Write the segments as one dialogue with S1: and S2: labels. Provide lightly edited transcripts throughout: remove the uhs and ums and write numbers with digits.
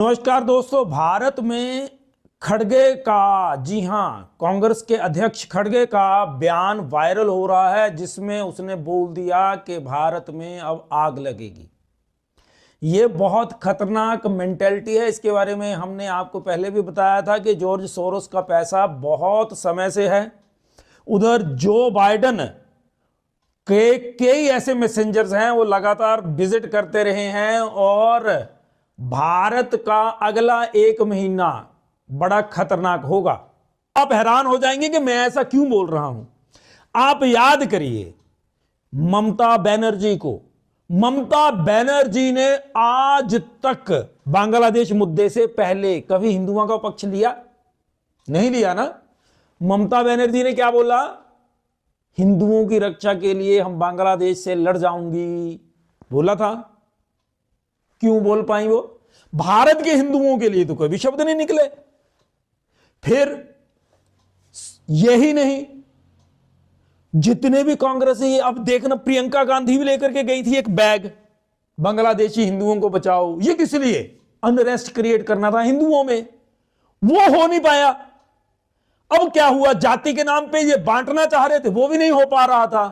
S1: नमस्कार दोस्तों। भारत में खड़गे का, जी हां, कांग्रेस के अध्यक्ष खड़गे का बयान वायरल हो रहा है, जिसमें उसने बोल दिया कि भारत में अब आग लगेगी। ये बहुत खतरनाक मेंटेलिटी है। इसके बारे में हमने आपको पहले भी बताया था कि जॉर्ज सोरोस का पैसा बहुत समय से है। उधर जो बाइडन के कई ऐसे मैसेंजर्स हैं, वो लगातार विजिट करते रहे हैं और भारत का अगला 1 महीना बड़ा खतरनाक होगा। आप हैरान हो जाएंगे कि मैं ऐसा क्यों बोल रहा हूं। आप याद करिए ममता बनर्जी को। ममता बनर्जी ने आज तक बांग्लादेश मुद्दे से पहले कभी हिंदुओं का पक्ष लिया? नहीं लिया ना। ममता बनर्जी ने क्या बोला? हिंदुओं की रक्षा के लिए हम बांग्लादेश से लड़ जाऊंगी, बोला था। क्यों बोल पाई वो? भारत के हिंदुओं के लिए तो कोई भी शब्द नहीं निकले। फिर यही नहीं, जितने भी कांग्रेसी, अब देखना, प्रियंका गांधी भी लेकर के गई थी एक बैग, बांग्लादेशी हिंदुओं को बचाओ। ये किस लिए? अनरेस्ट क्रिएट करना था हिंदुओं में, वो हो नहीं पाया। अब क्या हुआ? जाति के नाम पे ये बांटना चाह रहे थे, वो भी नहीं हो पा रहा था।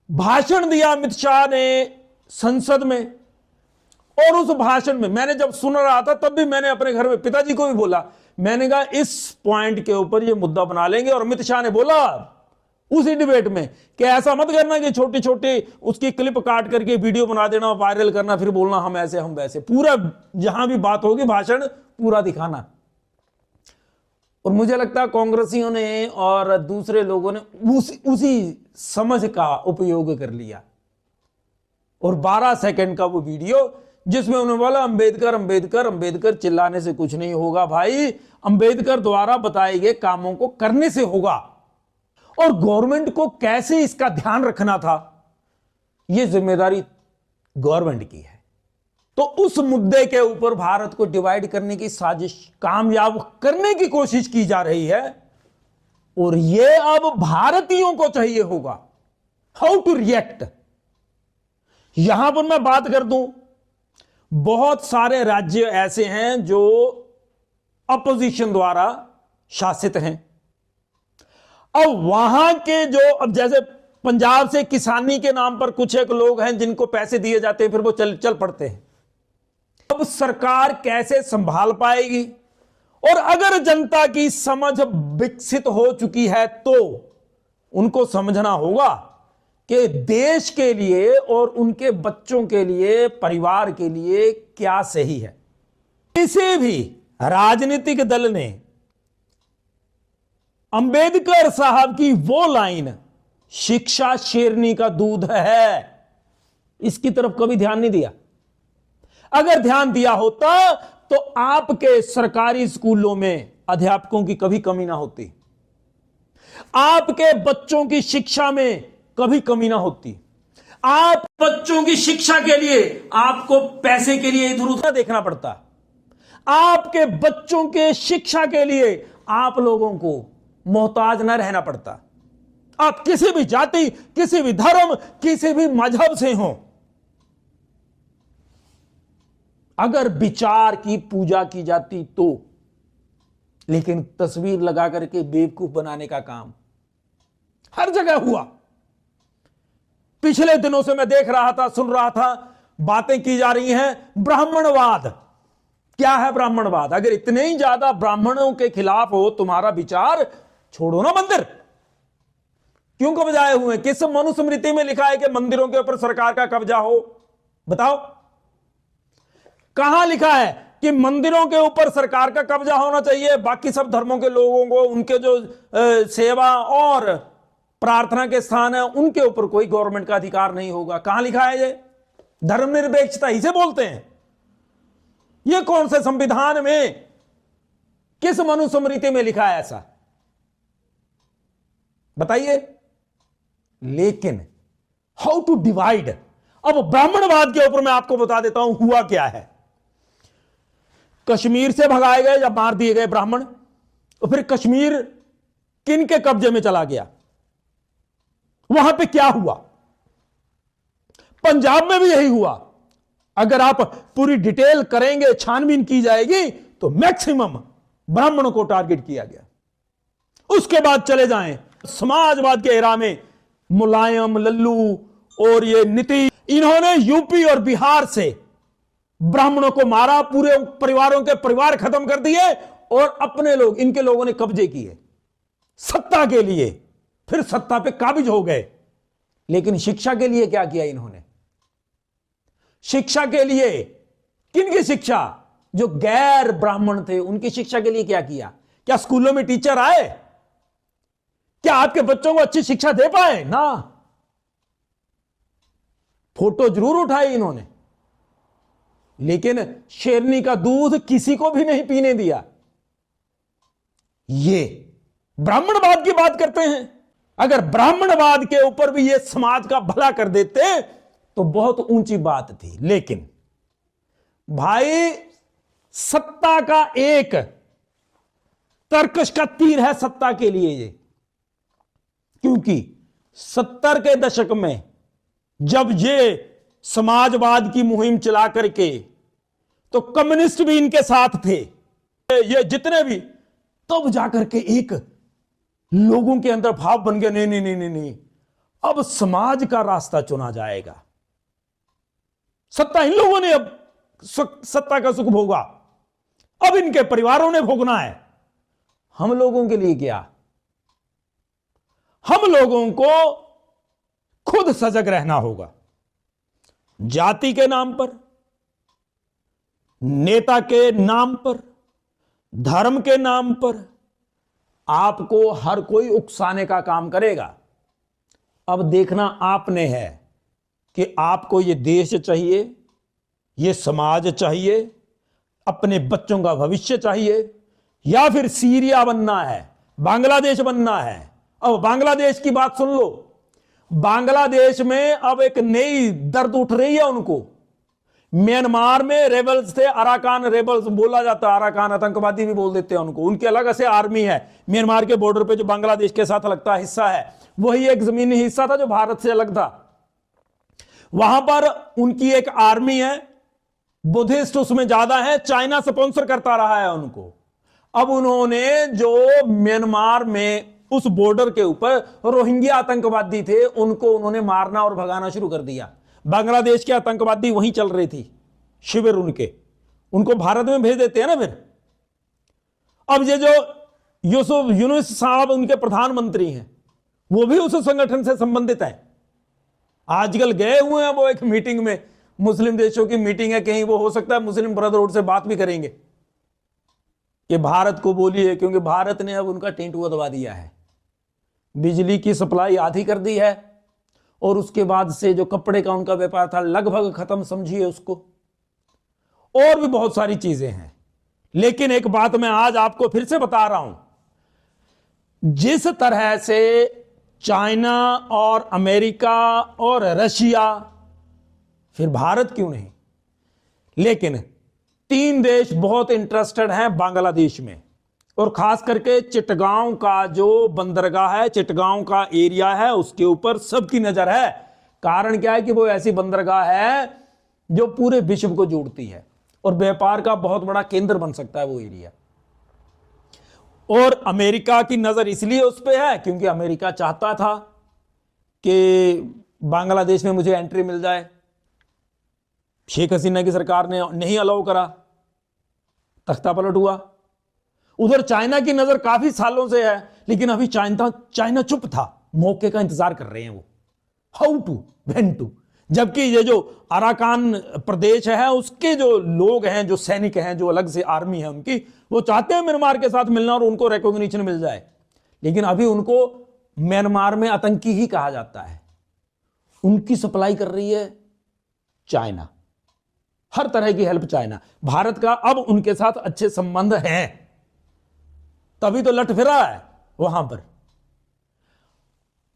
S1: भाषण दिया अमित शाह ने संसद में, और उस भाषण में मैंने जब सुन रहा था तब भी मैंने अपने घर में पिताजी को भी बोला, मैंने कहा इस पॉइंट के ऊपर ये मुद्दा बना लेंगे। और अमित शाह ने बोला उसी डिबेट में कि ऐसा मत करना कि छोटे छोटे उसकी क्लिप काट करके वीडियो बना देना, वायरल करना, फिर बोलना हम ऐसे हम वैसे। पूरा जहां भी बात होगी भाषण पूरा दिखाना। और मुझे लगता है कांग्रेसियों ने और दूसरे लोगों ने उसी समझ का उपयोग कर लिया। और 12 सेकंड का वो वीडियो जिसमें उन्होंने बोला अंबेडकर अंबेडकर अंबेडकर, चिल्लाने से कुछ नहीं होगा भाई, अंबेडकर द्वारा बताए गए कामों को करने से होगा। और गवर्नमेंट को कैसे इसका ध्यान रखना था, यह जिम्मेदारी गवर्नमेंट की है। तो उस मुद्दे के ऊपर भारत को डिवाइड करने की साजिश कामयाब करने की कोशिश की जा रही है। और यह अब भारतीयों को चाहिए होगा हाउ टू रिएक्ट। यहां पर मैं बात कर दूं, बहुत सारे राज्य ऐसे हैं जो अपोजिशन द्वारा शासित हैं। अब वहां के जो, अब जैसे पंजाब से किसानी के नाम पर कुछ एक लोग हैं जिनको पैसे दिए जाते हैं, फिर वो चल पड़ते हैं। अब सरकार कैसे संभाल पाएगी? और अगर जनता की समझ विकसित हो चुकी है तो उनको समझना होगा कि देश के लिए और उनके बच्चों के लिए, परिवार के लिए क्या सही है। किसी भी राजनीतिक दल ने अंबेडकर साहब की वो लाइन, शिक्षा शेरनी का दूध है, इसकी तरफ कभी ध्यान नहीं दिया। अगर ध्यान दिया होता तो आपके सरकारी स्कूलों में अध्यापकों की कभी कमी ना होती, आपके बच्चों की शिक्षा में कभी कमी ना होती। आप बच्चों की शिक्षा के लिए आपको पैसे के लिए इधर उधर देखना पड़ता। आपके बच्चों के शिक्षा के लिए आप लोगों को मोहताज न रहना पड़ता। आप किसी भी जाति, किसी भी धर्म, किसी भी मजहब से हो, अगर विचार की पूजा की जाती तो। लेकिन तस्वीर लगा करके बेवकूफ बनाने का काम हर जगह हुआ। पिछले दिनों से मैं देख रहा था, सुन रहा था, बातें की जा रही हैं ब्राह्मणवाद। क्या है ब्राह्मणवाद? अगर इतने ही ज्यादा ब्राह्मणों के खिलाफ हो तुम्हारा विचार, छोड़ो ना मंदिर। क्यों कब्जाए हुए? किस मनुस्मृति में लिखा है कि मंदिरों के ऊपर सरकार का कब्जा हो? बताओ, कहां लिखा है कि मंदिरों के ऊपर सरकार का कब्जा होना चाहिए, बाकी सब धर्मों के लोगों को उनके जो सेवा और प्रार्थना के स्थान है उनके ऊपर कोई गवर्नमेंट का अधिकार नहीं होगा? कहां लिखा है ये? धर्मनिरपेक्षता इसे बोलते हैं। ये कौन से संविधान में, किस मनुस्मृति में लिखा है ऐसा? बताइए। लेकिन हाउ टू डिवाइड। अब ब्राह्मणवाद के ऊपर मैं आपको बता देता हूं हुआ क्या है। कश्मीर से भगाए गए या मार दिए गए ब्राह्मण, और फिर कश्मीर किन के कब्जे में चला गया? वहां पे क्या हुआ? पंजाब में भी यही हुआ। अगर आप पूरी डिटेल करेंगे, छानबीन की जाएगी, तो मैक्सिमम ब्राह्मणों को टारगेट किया गया। उसके बाद चले जाएं समाजवाद के एरा में, मुलायम, लल्लू और ये नीतीश, इन्होंने यूपी और बिहार से ब्राह्मणों को मारा, पूरे परिवारों के परिवार खत्म कर दिए और अपने लोग, इनके लोगों ने कब्जे किए सत्ता के लिए, फिर सत्ता पे काबिज हो गए। लेकिन शिक्षा के लिए क्या किया इन्होंने? शिक्षा के लिए, किनकी शिक्षा? जो गैर ब्राह्मण थे उनकी शिक्षा के लिए क्या किया? क्या स्कूलों में टीचर आए? क्या आपके बच्चों को अच्छी शिक्षा दे पाए? ना। फोटो जरूर उठाई इन्होंने, लेकिन शेरनी का दूध किसी को भी नहीं पीने दिया। ये ब्राह्मणवाद की बात करते हैं। अगर ब्राह्मणवाद के ऊपर भी ये समाज का भला कर देते तो बहुत ऊंची बात थी। लेकिन भाई, सत्ता का एक तरकश का तीर है सत्ता के लिए ये, क्योंकि 70 के दशक में जब ये समाजवाद की मुहिम चला करके, तो कम्युनिस्ट भी इनके साथ थे, ये जितने भी, तब जाकर के एक लोगों के अंदर भाव बन गया, नहीं नहीं नहीं नहीं नहीं, अब समाज का रास्ता चुना जाएगा। सत्ता इन लोगों ने अब सत्ता का सुख भोगा, अब इनके परिवारों ने भोगना है। हम लोगों के लिए क्या? हम लोगों को खुद सजग रहना होगा। जाति के नाम पर, नेता के नाम पर, धर्म के नाम पर आपको हर कोई उकसाने का काम करेगा। अब देखना आपने है कि आपको ये देश चाहिए, ये समाज चाहिए, अपने बच्चों का भविष्य चाहिए, या फिर सीरिया बनना है, बांग्लादेश बनना है। अब बांग्लादेश की बात सुन लो। बांग्लादेश में अब एक नई दर्द उठ रही है उनको। म्यांमार में रेबल्स थे, अराकान रेबल्स बोला जाता है, अराकान आतंकवादी भी बोल देते हैं उनको। उनकी अलग से आर्मी है। म्यांमार के बॉर्डर पे जो बांग्लादेश के साथ लगता हिस्सा है, वही एक जमीनी हिस्सा था जो भारत से अलग था। वहां पर उनकी एक आर्मी है, बुद्धिस्ट उसमें ज्यादा है, चाइना स्पॉन्सर करता रहा है उनको। अब उन्होंने जो म्यांमार में उस बॉर्डर के ऊपर रोहिंग्या आतंकवादी थे, उनको उन्होंने मारना और भगाना शुरू कर दिया। बांग्लादेश के आतंकवादी वहीं चल रही थी शिविर उनको भारत में भेज देते हैं ना फिर। अब ये जो यूनुस साहब उनके प्रधानमंत्री हैं, वो भी उस संगठन से संबंधित हैं। आजकल गए हुए हैं वो एक मीटिंग में, मुस्लिम देशों की मीटिंग है कहीं, वो हो सकता है मुस्लिम ब्रदरहुड से बात भी करेंगे कि भारत को बोलिए, क्योंकि भारत ने अब उनका टेंटुआ दबा दिया है, बिजली की सप्लाई आधी कर दी है, और उसके बाद से जो कपड़े का उनका व्यापार था लगभग खत्म समझिए उसको, और भी बहुत सारी चीजें हैं। लेकिन एक बात मैं आज आपको फिर से बता रहा हूं, जिस तरह से चाइना और अमेरिका और रशिया, फिर भारत क्यों नहीं, लेकिन 3 देश बहुत इंटरेस्टेड हैं बांग्लादेश में, और खास करके चिटगांव का जो बंदरगाह है, चिटगांव का एरिया है, उसके ऊपर सबकी नजर है। कारण क्या है कि वो ऐसी बंदरगाह है जो पूरे विश्व को जोड़ती है और व्यापार का बहुत बड़ा केंद्र बन सकता है वो एरिया। और अमेरिका की नजर इसलिए उस पर है क्योंकि अमेरिका चाहता था कि बांग्लादेश में मुझे एंट्री मिल जाए। शेख हसीना की सरकार ने नहीं अलाउ करा, तख्ता पलट हुआ। उधर चाइना की नजर काफी सालों से है, लेकिन अभी चाइना चुप था, मौके का इंतजार कर रहे हैं वो, हाउ टू व्हेन टू। जबकि ये जो अराकान प्रदेश है उसके जो लोग हैं, जो सैनिक हैं, जो अलग से आर्मी है उनकी, वो चाहते हैं म्यांमार के साथ मिलना और उनको रिकॉग्निशन मिल जाए, लेकिन अभी उनको म्यांमार में आतंकी ही कहा जाता है। उनकी सप्लाई कर रही है चाइना, हर तरह की हेल्प चाइना। भारत का अब उनके साथ अच्छे संबंध हैं, तभी तो लट फिरा है वहां पर।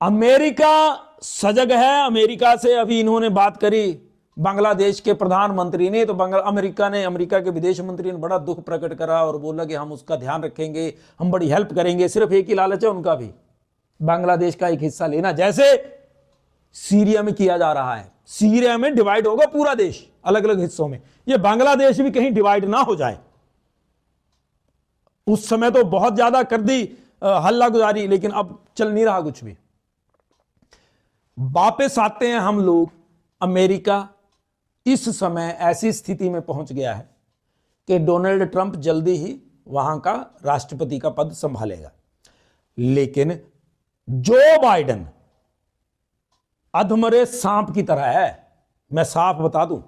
S1: अमेरिका सजग है, अमेरिका से अभी इन्होंने बात करी बांग्लादेश के प्रधानमंत्री ने, तो अमेरिका के विदेश मंत्री ने बड़ा दुख प्रकट करा और बोला कि हम उसका ध्यान रखेंगे, हम बड़ी हेल्प करेंगे। सिर्फ एक ही लालच है उनका भी, बांग्लादेश का एक हिस्सा लेना, जैसे सीरिया में किया जा रहा है। सीरिया में डिवाइड होगा पूरा देश अलग अलग हिस्सों में, ये बांग्लादेश भी कहीं डिवाइड ना हो जाए। उस समय तो बहुत ज्यादा कर दी हल्ला गुजारी, लेकिन अब चल नहीं रहा कुछ भी। वापस आते हैं हम लोग। अमेरिका इस समय ऐसी स्थिति में पहुंच गया है कि डोनाल्ड ट्रंप जल्दी ही वहां का राष्ट्रपति का पद संभालेगा, लेकिन जो बाइडेन अधमरे सांप की तरह है, मैं साफ बता दूं,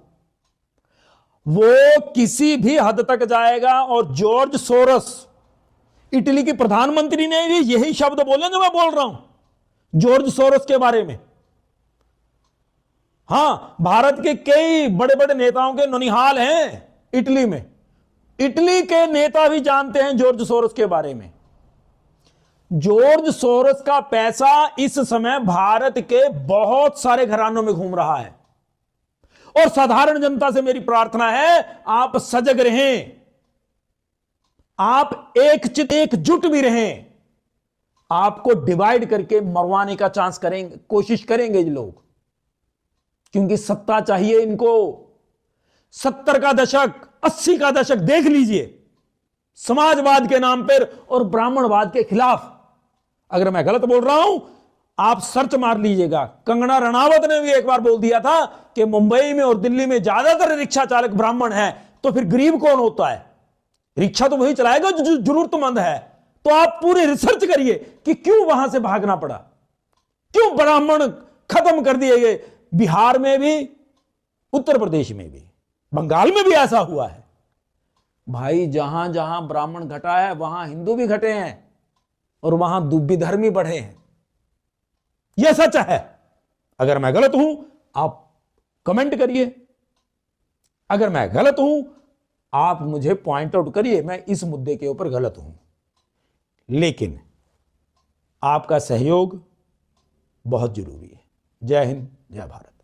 S1: वो किसी भी हद तक जाएगा। और जॉर्ज सोरस, इटली के प्रधानमंत्री ने भी यही शब्द बोले जो मैं बोल रहा हूं जॉर्ज सोरस के बारे में। हां, भारत के कई बड़े बड़े नेताओं के ननिहाल हैं इटली में। इटली के नेता भी जानते हैं जॉर्ज सोरस के बारे में। जॉर्ज सोरस का पैसा इस समय भारत के बहुत सारे घरानों में घूम रहा है। और साधारण जनता से मेरी प्रार्थना है, आप सजग रहें, आप एकजुट भी रहें। आपको डिवाइड करके मरवाने का चांस करेंगे, कोशिश करेंगे ये लोग, क्योंकि सत्ता चाहिए इनको। 70 का दशक, 80 का दशक देख लीजिए, समाजवाद के नाम पर और ब्राह्मणवाद के खिलाफ। अगर मैं गलत बोल रहा हूं, आप सर्च मार लीजिएगा। कंगना रनावत ने भी एक बार बोल दिया था कि मुंबई में और दिल्ली में ज्यादातर रिक्शा चालक ब्राह्मण हैं, तो फिर गरीब कौन होता है? रिक्शा तो वही चलाएगा जो जरूरतमंद है। तो आप पूरी रिसर्च करिए कि क्यों वहां से भागना पड़ा, क्यों ब्राह्मण खत्म कर दिए गए। बिहार में भी, उत्तर प्रदेश में भी, बंगाल में भी ऐसा हुआ है। भाई, जहां जहां ब्राह्मण घटा है वहां हिंदू भी घटे हैं और वहां विधर्मी बढ़े हैं। यह सच है। अगर मैं गलत हूं आप कमेंट करिए, अगर मैं गलत हूं आप मुझे पॉइंट आउट करिए, मैं इस मुद्दे के ऊपर गलत हूं। लेकिन आपका सहयोग बहुत जरूरी है। जय हिंद, जय भारत।